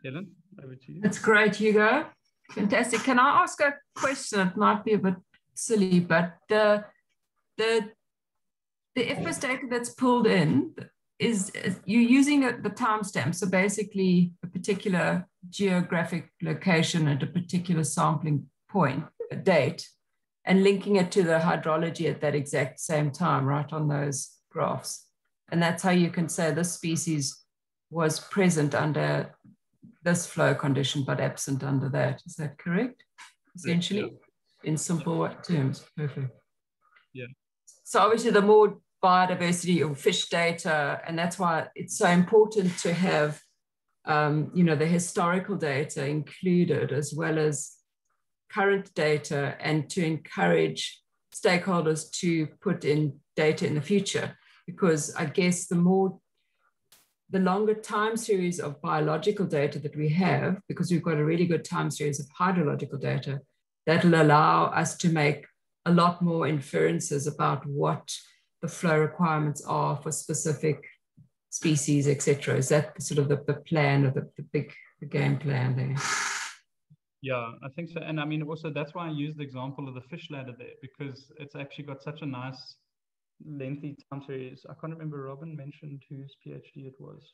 Ellen, over to you. That's great, Hugo. Fantastic. Can I ask a question? It might be a bit silly, but the FBIS data that's pulled in is you're using the timestamp. So basically a particular geographic location at a particular sampling point, a date, and linking it to the hydrology at that exact same time, right on those graphs. And that's how you can say this species was present under this flow condition, but absent under that. Is that correct? Essentially, in simple terms. Perfect. Yeah. So obviously the more biodiversity or fish data, and that's why it's so important to have, the historical data included as well as current data, and to encourage stakeholders to put in data in the future, because I guess the longer time series of biological data that we have, because we've got a really good time series of hydrological data, that'll allow us to make a lot more inferences about what the flow requirements are for specific species, etc. Is that sort of the plan, or the game plan there? Yeah, I think so. And I mean, also that's why I used the example of the fish ladder there, because it's actually got such a nice lengthy time series. I can't remember, Robin mentioned whose PhD it was.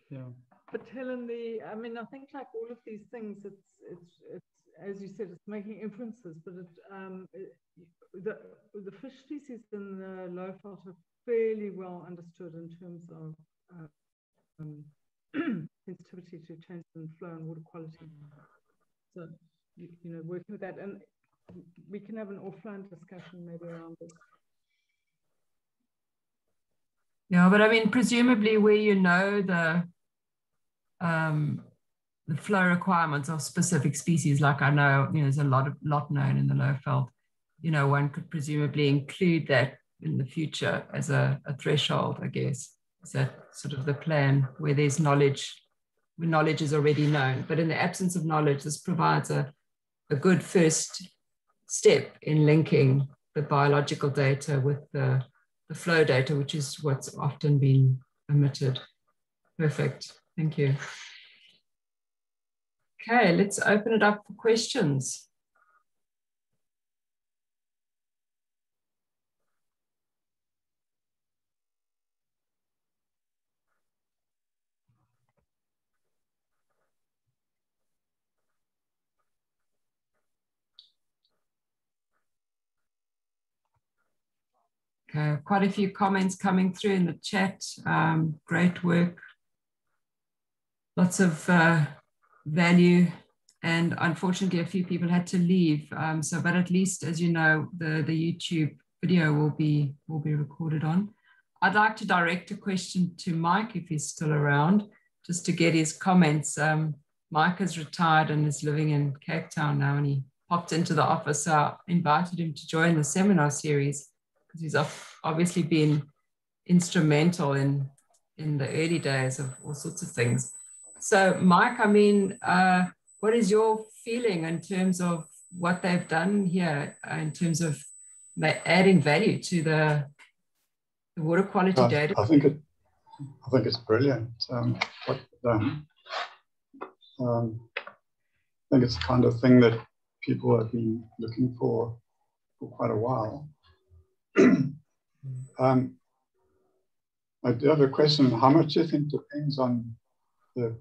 Yeah. But Helen, I think like all of these things, it's as you said, it's making inferences, but the fish species in the Lowveld are fairly well understood in terms of sensitivity to changes in flow and water quality. So, working with that, and we can have an offline discussion maybe around this. Yeah, but I mean, presumably where the flow requirements of specific species, like I know, there's a lot known in the Lowveld, one could presumably include that in the future as a threshold, I guess. Is that sort of the plan, where there's knowledge, where knowledge is already known? But in the absence of knowledge, this provides a good first step in linking the biological data with the flow data, which is what's often been omitted. Perfect. Thank you. Okay, let's open it up for questions. Okay, quite a few comments coming through in the chat. Great work. Lots of value, and unfortunately a few people had to leave. But at least, as you know, the YouTube video will be recorded on. I'd like to direct a question to Mike, if he's still around, just to get his comments. Mike has retired and is living in Cape Town now, and he popped into the office. So I invited him to join the seminar series, because he's obviously been instrumental in the early days of all sorts of things. So Mike, I mean, what is your feeling in terms of what they've done here, in terms of adding value to the water quality data? I think it's brilliant what they've done. I think it's the kind of thing that people have been looking for quite a while. I do have a question. How much do you think depends on the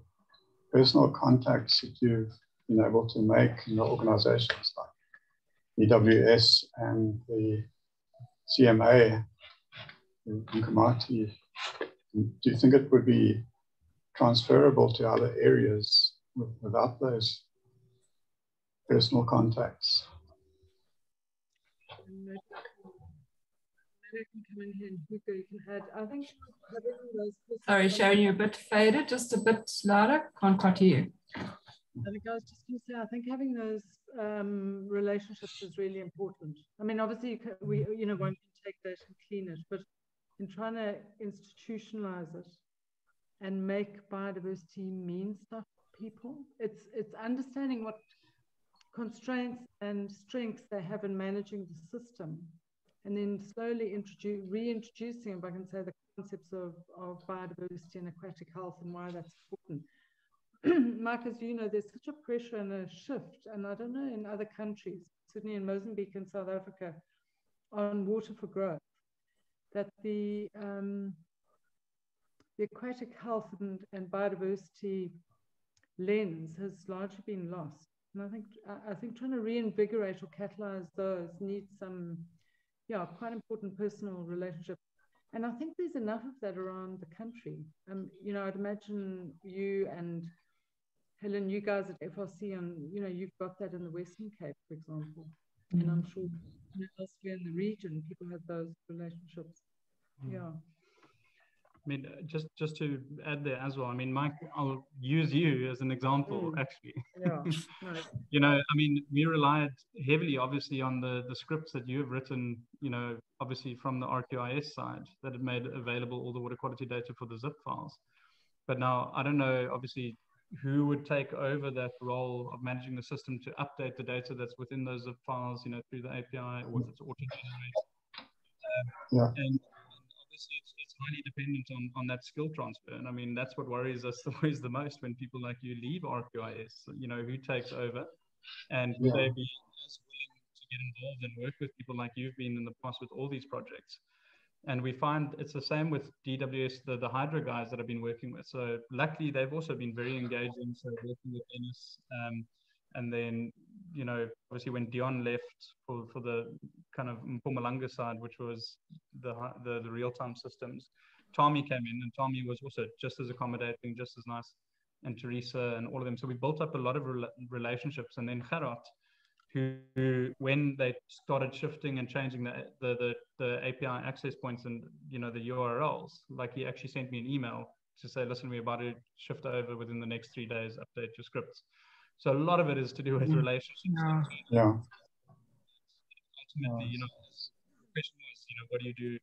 personal contacts that you've been able to make in the organizations like EWS and the CMA in Nkomati? Do you think it would be transferable to other areas without those personal contacts? I can come in here and Hugo, you can add. I think having those. Sorry, Sharon, you're a bit faded, just a bit louder. Can't quite hear you. I think I was just going to say, I think having those relationships is really important. I mean, obviously, one can take data and clean it, but in trying to institutionalize it and make biodiversity mean stuff to people, it's understanding what constraints and strengths they have in managing the system, and then slowly reintroducing, if I can say, the concepts of biodiversity and aquatic health and why that's important. Mike, as you know, there's such a pressure and a shift, and I don't know in other countries, certainly in Mozambique and South Africa, on water for growth, that the aquatic health and biodiversity lens has largely been lost. And I think trying to reinvigorate or catalyze those needs some, quite important personal relationships. And I think there's enough of that around the country. I'd imagine you and Helen, you guys at FRC, and you've got that in the Western Cape, for example. Mm-hmm. And I'm sure elsewhere in the region, people have those relationships. Mm-hmm. Yeah. I mean, just to add there as well, I mean, Mike, I'll use you as an example, actually. Yeah. Right. I mean, we relied heavily, obviously, on the scripts that you have written, obviously from the ArcGIS side, that had made available all the water quality data for the zip files. But now, I don't know, obviously, who would take over that role of managing the system to update the data that's within those zip files, through the API, or if it's auto-generated. And obviously, it's highly dependent on that skill transfer. And I mean, that's what worries us always the most when people like you leave ArcGIS. Who takes over, and will they be as willing to get involved and work with people like you've been in the past with all these projects? And we find it's the same with DWS, the Hydro guys that I've been working with. So luckily, they've also been very engaging. So working with Dennis, and then, obviously when Dion left for the kind of Mpumalanga side, which was the real-time systems, Tommy came in, and Tommy was also just as accommodating, just as nice, and Teresa and all of them. So we built up a lot of relationships. And then Gerard, who when they started shifting and changing the API access points and the URLs, like he actually sent me an email to say, listen, we're about to shift over within the next 3 days, update your scripts. So a lot of it is to do with relationships. Yeah. Ultimately, the question was, what do you do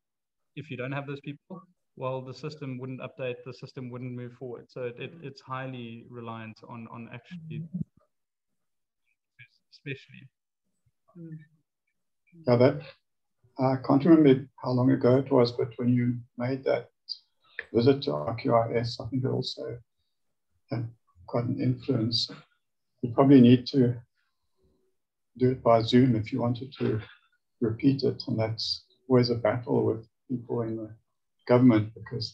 if you don't have those people? Well, the system wouldn't update, the system wouldn't move forward. So it's highly reliant on actually, especially. Yeah, I can't remember how long ago it was, but when you made that visit to ArcGIS, I think it also had quite an influence. You probably need to do it by Zoom if you wanted to repeat it, and that's always a battle with people in the government, because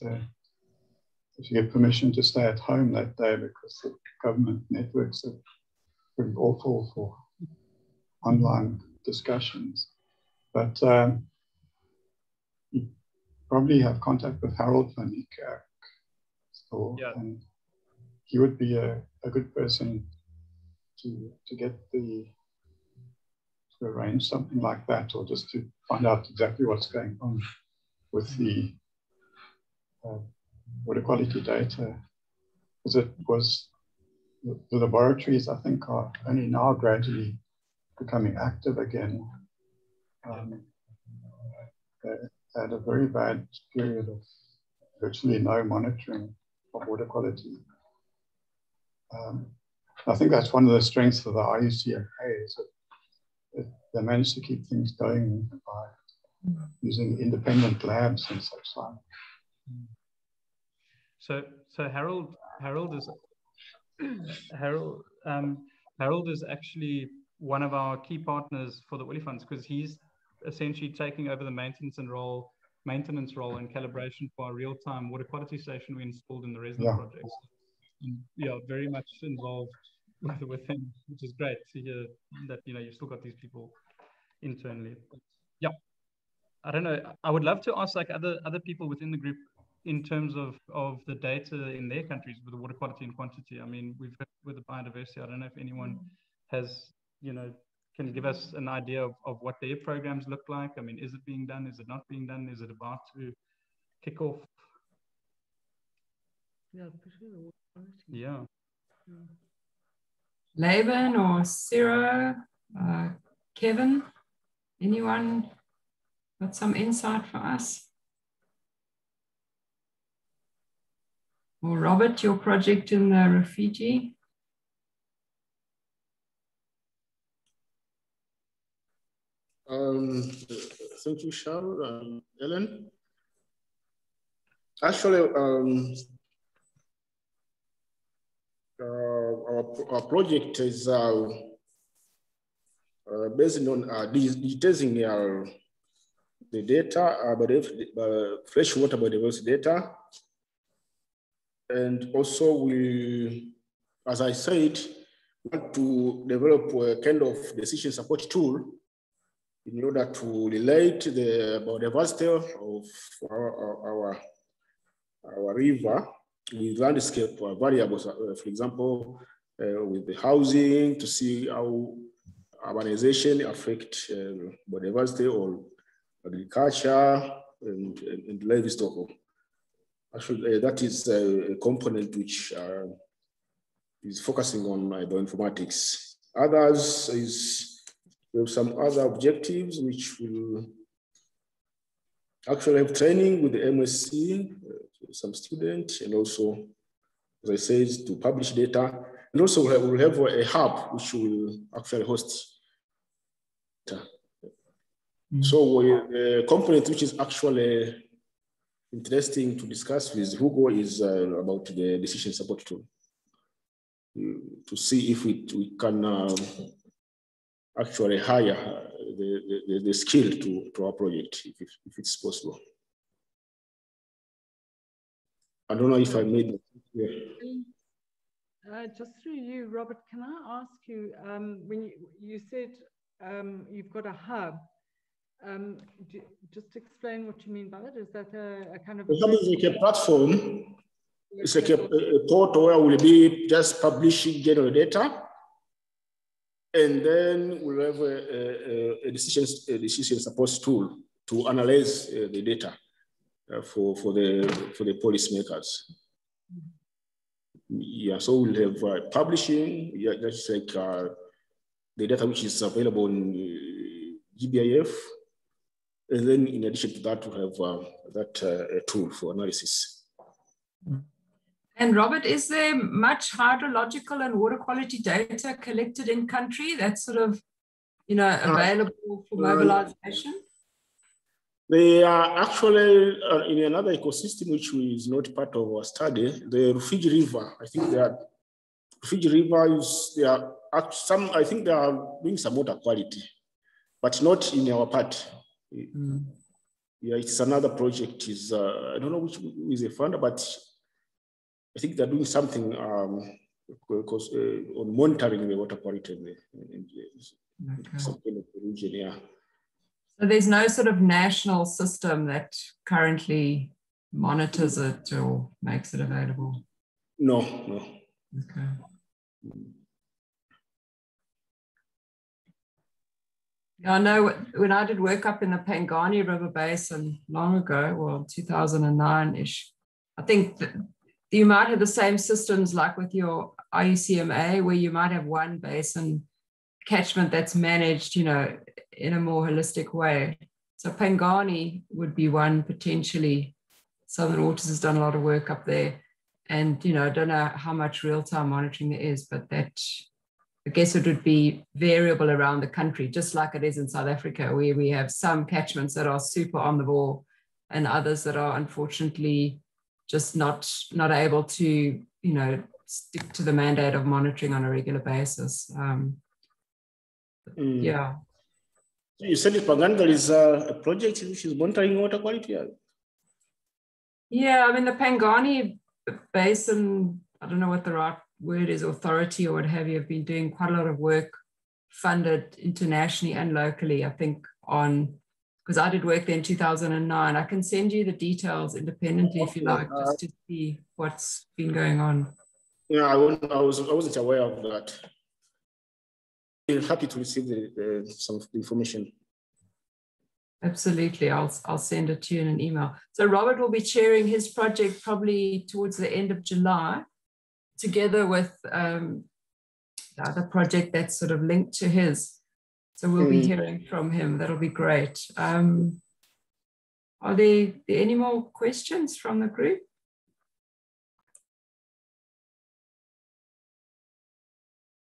if you get permission to stay at home that day, because the government networks are pretty awful for online discussions. But you probably have contact with Harold van Niekerk still, and he would be a good person to get to arrange something like that, or just to find out exactly what's going on with the water quality data, because it was the laboratories, I think, are only now gradually becoming active again. They had a very bad period of virtually no monitoring of water quality. I think that's one of the strengths of the IUCFA, is that they managed to keep things going by using independent labs and such like. So Harold is actually one of our key partners for the Olifants, because he's essentially taking over the maintenance role and calibration for our real-time water quality station we installed in the Resna project. And, very much involved with him, which is great to hear that you've still got these people internally. But, I don't know. I would love to ask like other people within the group in terms of the data in their countries with the water quality and quantity. I mean, we've heard with the biodiversity. I don't know if anyone has can give us an idea of what their programs look like. I mean, is it being done? Is it not being done? Is it about to kick off? Yeah, especially the water quality. Yeah. Laban or Ciro, Kevin, anyone got some insight for us? Or Robert, your project in the Rufiji? Thank you, Cheryl. Ellen? Actually, our project is based on digitizing the data, freshwater biodiversity data. And also we, as I said, want to develop a kind of decision support tool in order to relate the biodiversity of our river with landscape variables, for example, with the housing, to see how urbanization affect biodiversity or agriculture and livestock. Actually, that is a component which is focusing on bioinformatics. Others is, we have some other objectives which will actually have training with the MSc, some students, and also, as I said, to publish data. And also we'll have a hub which will actually host data. So a component which is actually interesting to discuss with Hugo is about the decision support tool, to see if we can actually hire the skill to our project, if it's possible. I don't know if I made it clear. Just through you, Robert, can I ask you, when you said you've got a hub, just explain what you mean by that. Is that a kind of... The hub is like a platform. It's like a portal where we'll be just publishing general data. And then we'll have a decision support tool to analyze the data for the policymakers. Yeah, so we'll have publishing, yeah, that's like the data which is available in GBIF. And then in addition to that, we'll have that tool for analysis. And Robert, is there much hydrological and water quality data collected in country that's sort of, you know, available for mobilization? They are actually in another ecosystem which is not part of our study, the Rufiji River. I think they are, Rufiji River is, they are some, I think they are doing some water quality, but not in our part. Yeah, it's another project. Is I don't know which is a funder, but I think they're doing something on monitoring the water quality in some kind of region. Yeah. So there's no sort of national system that currently monitors it or makes it available? No, no. Okay. Yeah, I know when I did work up in the Pangani River Basin long ago, well, 2009-ish, I think that you might have the same systems like with your IUCMA, where you might have one basin catchment that's managed, you know, in a more holistic way. So Pangani would be one potentially. Southern Waters has done a lot of work up there. And, you know, I don't know how much real-time monitoring there is, but that, I guess it would be variable around the country, just like it is in South Africa, where we have some catchments that are super on the ball and others that are unfortunately just not able to, you know, stick to the mandate of monitoring on a regular basis. Yeah. You said in Pangani there is a project which is monitoring water quality? Yeah, I mean, the Pangani Basin, I don't know what the right word is, authority or what have you, have been doing quite a lot of work funded internationally and locally, I think, on, because I did work there in 2009. I can send you the details independently if you like, just to see what's been going on. Yeah, I wasn't aware of that. I'm happy to receive some information. Absolutely, I'll send it to you in an email. So Robert will be chairing his project probably towards the end of July, together with the other project that's sort of linked to his. So we'll be hearing from him. That'll be great. Are there any more questions from the group?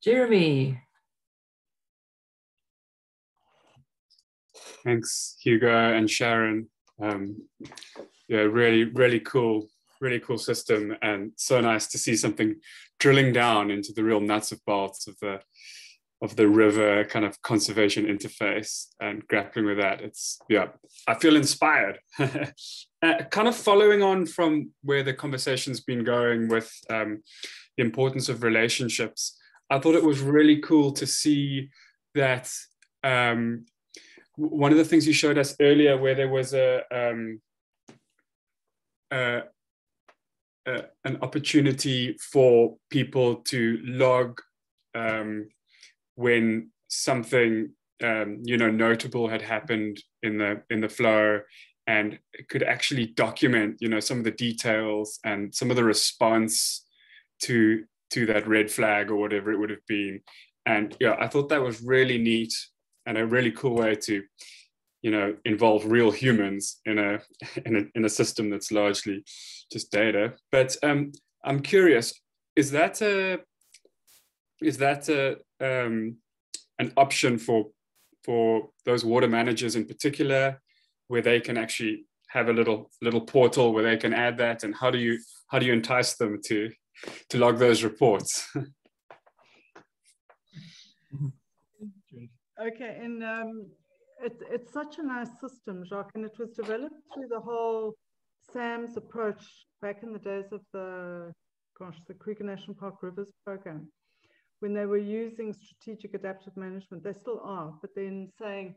Jeremy. Thanks, Hugo and Sharon. yeah, really cool system, and so nice to see something drilling down into the real nuts and bolts of the river kind of conservation interface and grappling with that. It's, yeah, I feel inspired. Kind of following on from where the conversation's been going with the importance of relationships, I thought it was really cool to see that one of the things you showed us earlier, where there was an opportunity for people to log when something notable had happened in the flow, and it could actually document some of the details and some of the response to that red flag or whatever it would have been. And yeah, I thought that was really neat and a really cool way to involve real humans in a system that's largely just data. But I'm curious, is that an option for those water managers in particular, where they can actually have a little portal where they can add that? And how do you entice them to log those reports? Okay, and it's such a nice system, Jacques, and it was developed through the whole SAMS approach back in the days of the Kruger National Park Rivers program, when they were using strategic adaptive management. They still are, but then saying,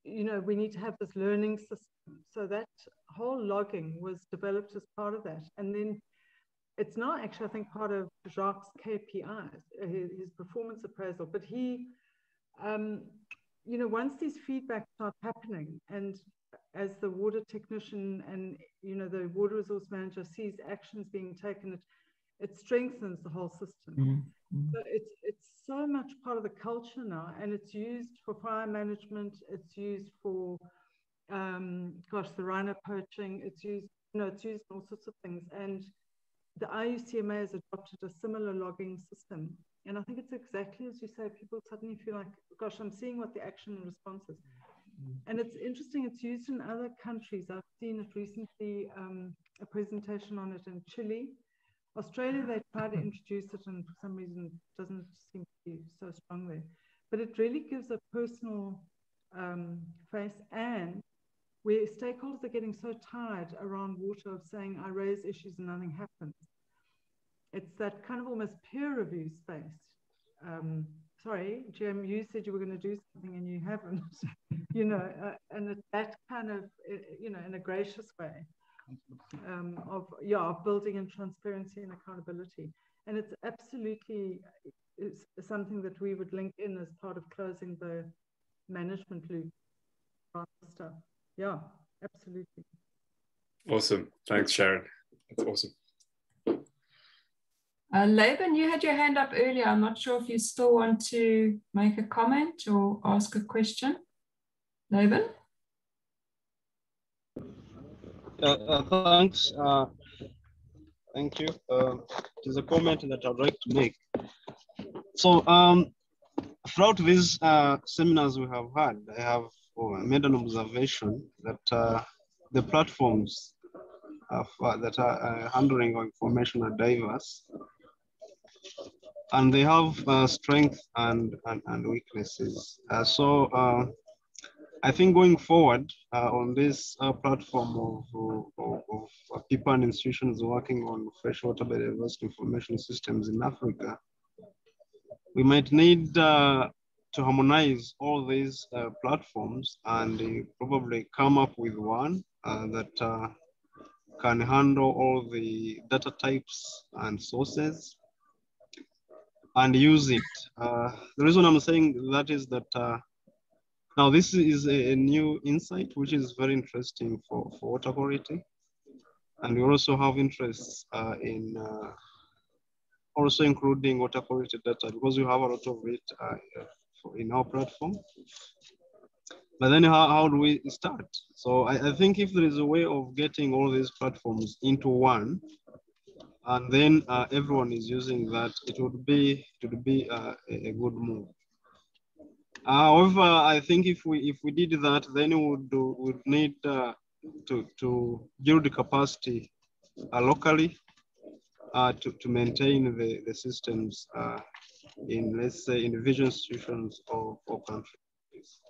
we need to have this learning system. So that whole logging was developed as part of that. And then it's not actually, I think, part of Jacques' KPIs, his performance appraisal, but he, once these feedbacks start happening, and as the water technician and, the water resource manager sees actions being taken, it strengthens the whole system. Mm-hmm. So it's so much part of the culture now, and it's used for fire management. It's used for, the rhino poaching. It's used, it's used in all sorts of things. And the IUCMA has adopted a similar logging system. And I think it's exactly as you say, people suddenly feel like, gosh, I'm seeing what the action and response is. And it's interesting, it's used in other countries. I've seen it recently, a presentation on it in Chile. Australia, they tried to introduce it, and for some reason it doesn't seem to be so strong there. But it really gives a personal face, and where stakeholders are getting so tired around water of saying, I raise issues and nothing happens. It's that kind of almost peer review space. Sorry, Jim, you said you were going to do something and you haven't, and it's that kind of, in a gracious way of building in transparency and accountability. And it's absolutely something that we would link in as part of closing the management loop stuff. Yeah, absolutely. Awesome. Thanks, Sharon. That's awesome. Laban, you had your hand up earlier. I'm not sure if you still want to make a comment or ask a question. Laban? Thanks. Thank you. There's a comment that I'd like to make. So throughout these seminars we have had, I have made an observation that the platforms that are handling information are diverse, and they have strength and weaknesses. So I think going forward on this platform of people and institutions working on freshwater biodiversity information systems in Africa, we might need to harmonize all these platforms and probably come up with one that can handle all the data types and sources and use it. The reason I'm saying that is that now this is a new insight, which is very interesting for water quality. And we also have interests in also including water quality data, because we have a lot of it in our platform. But then how do we start? So I think if there is a way of getting all these platforms into one, and then everyone is using that, it would be a good move. However, I think if we did that, then we would need to build the capacity locally to maintain the systems in, let's say, individual institutions or countries.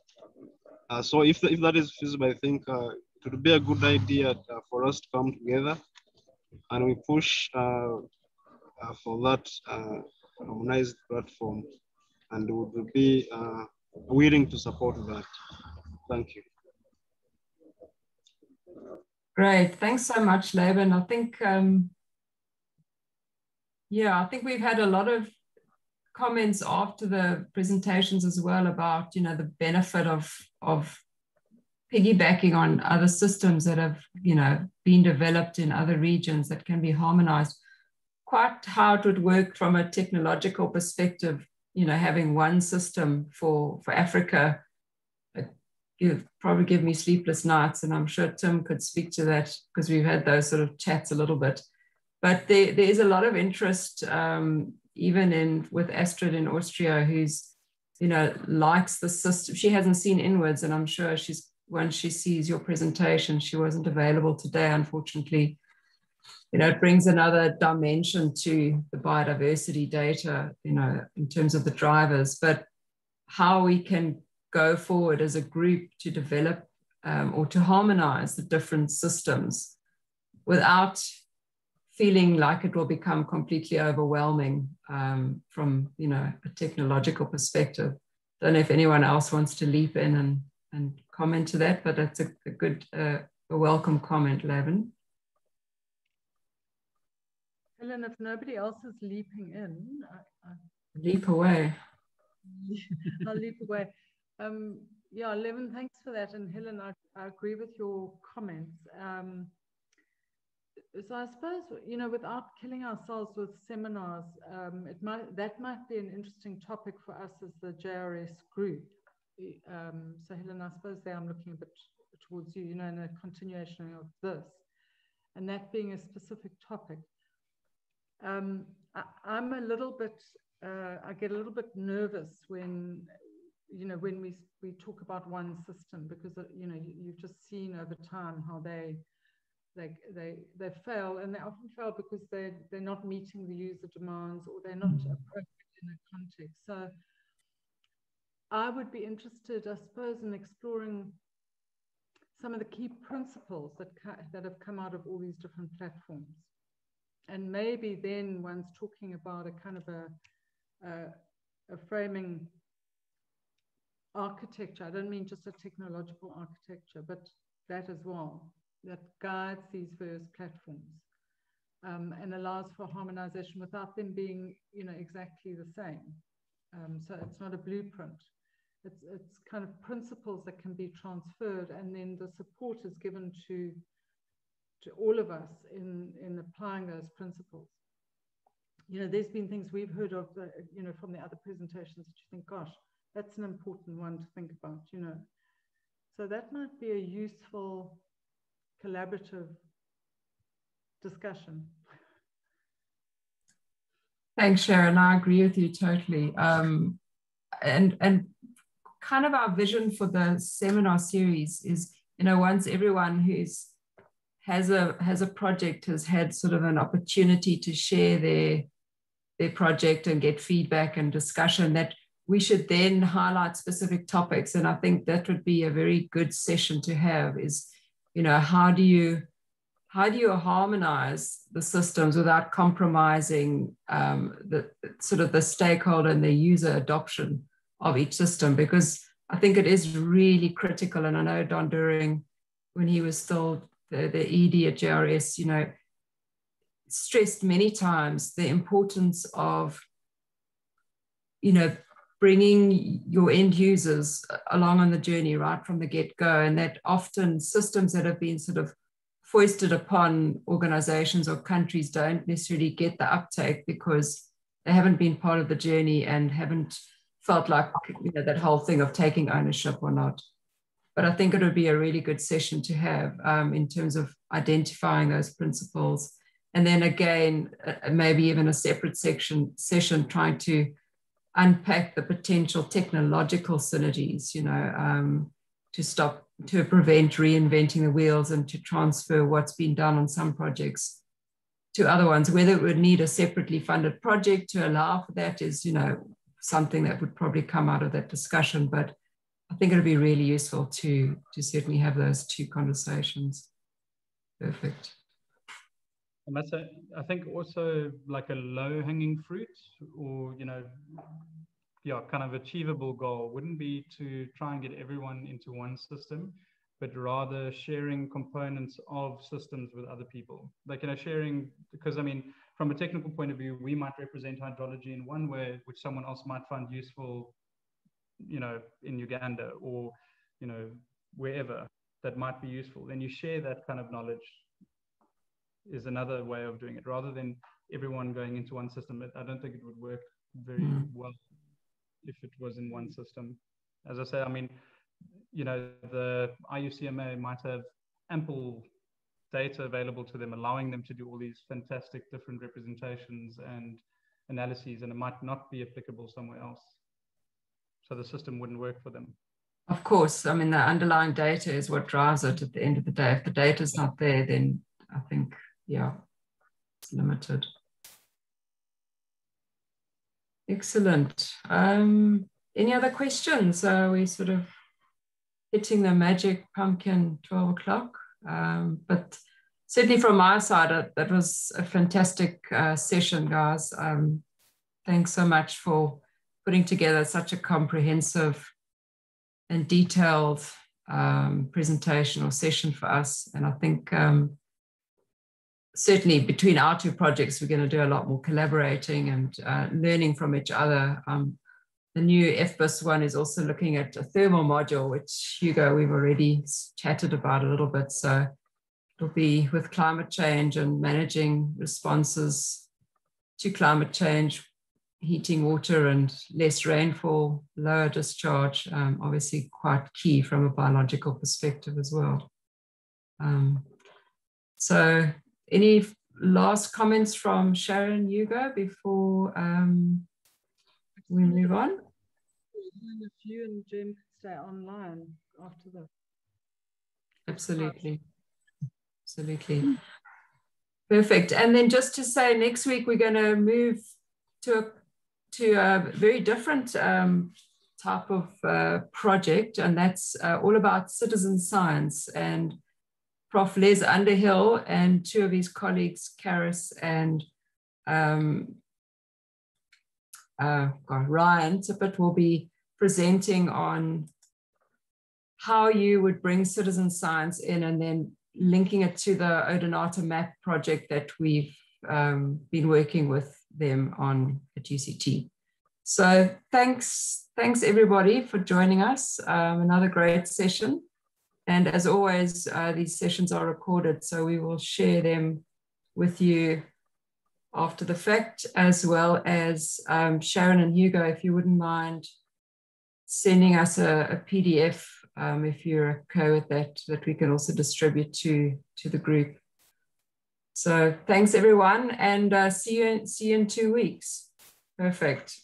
So if that is feasible, I think it would be a good idea for us to come together and we push for that harmonized platform, and we would be willing to support that. Thank you. Great, thanks so much, Laban. I think, yeah, I think we've had a lot of comments after the presentations as well about, you know, the benefit of piggybacking on other systems that have, you know, been developed in other regions that can be harmonized. Quite how it would work from a technological perspective, you know, having one system for Africa, it probably give me sleepless nights, and I'm sure Tim could speak to that because we've had those sort of chats a little bit. But there is a lot of interest, even with Astrid in Austria, who's, you know, likes the system. She hasn't seen inwards, and I'm sure once she sees your presentation, she wasn't available today, unfortunately. You know, it brings another dimension to the biodiversity data, you know, in terms of the drivers, but how we can go forward as a group to develop or to harmonize the different systems without feeling like it will become completely overwhelming from, you know, a technological perspective. Don't know if anyone else wants to leap in and comment to that, but that's a good, a welcome comment, Laban. Helen, if nobody else is leaping in, leap away. I'll leap away. Yeah, Laban, thanks for that. And Helen, I agree with your comments. So I suppose, you know, without killing ourselves with seminars, that might be an interesting topic for us as the JRS group. So Helen, I suppose there I'm looking a bit towards you, you know, in a continuation of this, and that being a specific topic. I'm a little bit, I get a little bit nervous when, you know, when we talk about one system, because, you know, you've just seen over time how they fail, and they often fail because they're not meeting the user demands, or they're not appropriate in a context. So I would be interested, I suppose, in exploring some of the key principles that have come out of all these different platforms. And maybe then one's talking about a kind of a framing architecture. I don't mean just a technological architecture, but that as well, that guides these various platforms and allows for harmonization without them being, you know, exactly the same. So it's not a blueprint. It's kind of principles that can be transferred, and then the support is given to all of us in applying those principles. You know, there's been things we've heard of, you know, from the other presentations that you think, gosh, that's an important one to think about, you know. So that might be a useful collaborative discussion. Thanks, Sharon. I agree with you totally. And kind of our vision for the seminar series is, you know, once everyone has a project has had sort of an opportunity to share their project and get feedback and discussion, that we should then highlight specific topics. And I think that would be a very good session to have is, you know, how do you harmonize the systems without compromising the sort of the stakeholder and the user adoption of each system? Because I think it is really critical. And I know Don During, when he was still the ED at JRS, you know, stressed many times the importance of, you know, bringing your end users along on the journey right from the get-go, and that often systems that have been sort of foisted upon organizations or countries don't necessarily get the uptake because they haven't been part of the journey and haven't felt like, you know, that whole thing of taking ownership or not. But I think it would be a really good session to have in terms of identifying those principles. And then again, maybe even a separate session trying to unpack the potential technological synergies, you know, to prevent reinventing the wheels and to transfer what's been done on some projects to other ones. Whether it would need a separately funded project to allow for that is, something that would probably come out of that discussion. But I think it would be really useful to certainly have those two conversations. Perfect. I must say, I think also like a low-hanging fruit, or kind of achievable goal wouldn't be to try and get everyone into one system, but rather sharing components of systems with other people. Like, sharing, because I mean, from a technical point of view, we might represent hydrology in one way, which someone else might find useful, in Uganda or, wherever that might be useful. Then you share that kind of knowledge is another way of doing it, rather than everyone going into one system. I don't think it would work very well if it was in one system. As I say, I mean, the IUCMA might have ample data available to them, allowing them to do all these fantastic different representations and analyses, and it might not be applicable somewhere else. So the system wouldn't work for them. Of course, I mean, the underlying data is what drives it at the end of the day. If the data is not there, then I think, it's limited. Excellent. Any other questions? We sort of hitting the magic pumpkin 12 o'clock. But certainly from my side, that was a fantastic session, guys. Thanks so much for putting together such a comprehensive and detailed presentation or session for us. And I think certainly between our two projects, we're going to do a lot more collaborating and learning from each other. The new FBIS one is also looking at a thermal module, which, Hugo, we've already chatted about a little bit. So it'll be with climate change and managing responses to climate change, heating water and less rainfall, lower discharge, obviously quite key from a biological perspective as well. So any last comments from Sharon, Hugo, before we move on? If you and Jim could stay online after that. Absolutely. Absolutely. Perfect. And then just to say, next week we're going to move to a very different type of project, and that's all about citizen science. And Prof. Les Underhill and two of his colleagues, Karis and Ryan Tippett, will be presenting on how you would bring citizen science in and then linking it to the Odonata map project that we've been working with them on at UCT. So thanks everybody for joining us. Another great session. And as always, these sessions are recorded, so we will share them with you after the fact, as well as Sharon and Hugo, if you wouldn't mind sending us a PDF, if you're okay with that we can also distribute to the group. So thanks everyone, and see you in 2 weeks. Perfect.